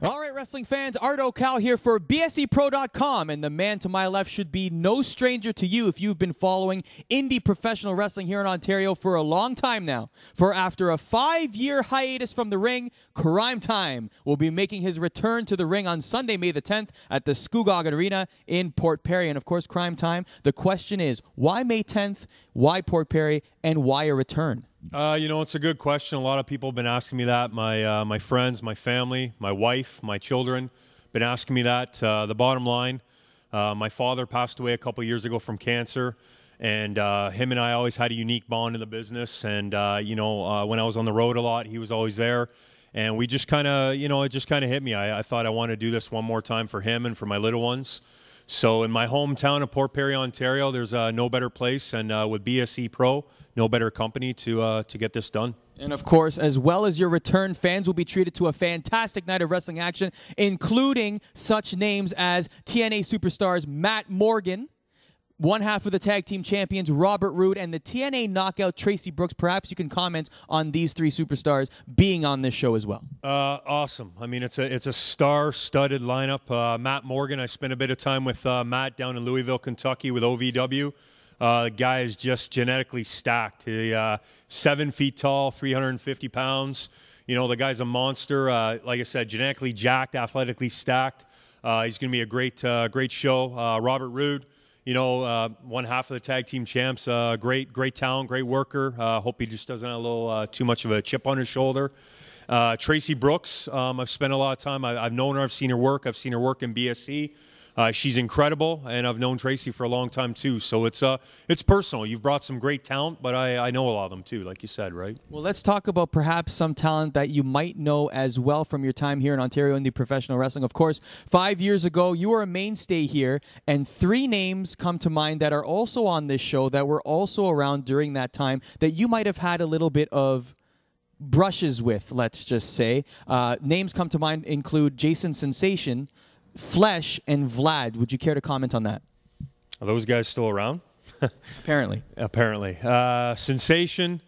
All right, wrestling fans, Art O'Cal here for BSEPro.com, and the man to my left should be no stranger to you if you've been following indie professional wrestling here in Ontario for a long time now. For after a 5-year hiatus from the ring, KrymeTime will be making his return to the ring on Sunday, May the 10th at the Scugog Arena in Port Perry. And of course, KrymeTime, the question is, why May 10th, why Port Perry, and why a return? You know, it's a good question. A lot of people have been asking me that. My friends, my family, my wife, my children, been asking me that. The bottom line, my father passed away a couple years ago from cancer, and him and I always had a unique bond in the business. And you know, when I was on the road a lot, he was always there, and we just kind of, you know, it just kind of hit me. I thought I wanted to do this one more time for him and for my little ones. So in my hometown of Port Perry, Ontario, there's no better place, and with BSE Pro, no better company to get this done. And of course, as well as your return, fans will be treated to a fantastic night of wrestling action, including such names as TNA superstars Matt Morgan, one half of the tag team champions Robert Roode, and the TNA knockout Tracy Brooks. Perhaps you can comment on these three superstars being on this show as well. Awesome. I mean, it's a star-studded lineup. Matt Morgan, I spent a bit of time with Matt down in Louisville, Kentucky with OVW. The guy is just genetically stacked. He, 7 feet tall, 350 pounds. You know, the guy's a monster. Like I said, genetically jacked, athletically stacked. He's going to be a great show. Robert Roode, you know, one half of the tag team champs. Great talent, great worker. Hope he just doesn't have a little too much of a chip on his shoulder. Tracy Brooks, I've spent a lot of time. I've known her. I've seen her work. I've seen her work in BSE. She's incredible, and I've known Tracy for a long time too. So it's personal. You've brought some great talent, but I know a lot of them too, like you said, right? Well, let's talk about perhaps some talent that you might know as well from your time here in Ontario Indy Professional Wrestling. Of course, 5 years ago, you were a mainstay here, and 3 names come to mind that are also on this show that were also around during that time that you might have had a little bit of brushes with, let's just say. Names come to mind include Jason Sensation, Flesh, and Vlad. Would you care to comment on that? Are those guys still around? Apparently. Apparently. Sensation,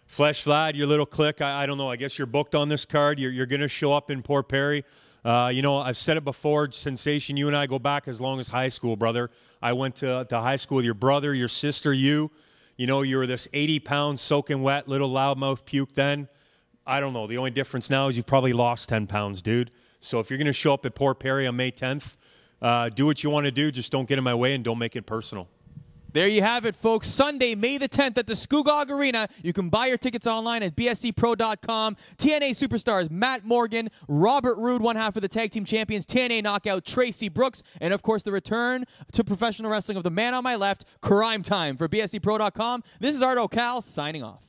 Flesh, Vlad, your little clique. I don't know. I guess you're booked on this card. You're going to show up in Port Perry. You know, I've said it before, Sensation, you and I go back as long as high school, brother. I went to high school with your brother, your sister, you. You know, you were this 80-pound soaking wet little loudmouth puke then. I don't know. The only difference now is you've probably lost 10 pounds, dude. So if you're going to show up at Port Perry on May 10th, do what you want to do. Just don't get in my way and don't make it personal. There you have it, folks. Sunday, May the 10th at the Scugog Arena. You can buy your tickets online at BSEPro.com. TNA superstars Matt Morgan, Robert Roode, one half of the tag team champions, TNA knockout Tracy Brooks, and of course the return to professional wrestling of the man on my left, KrymeTime. For BSEPro.com, this is Art O'Cal signing off.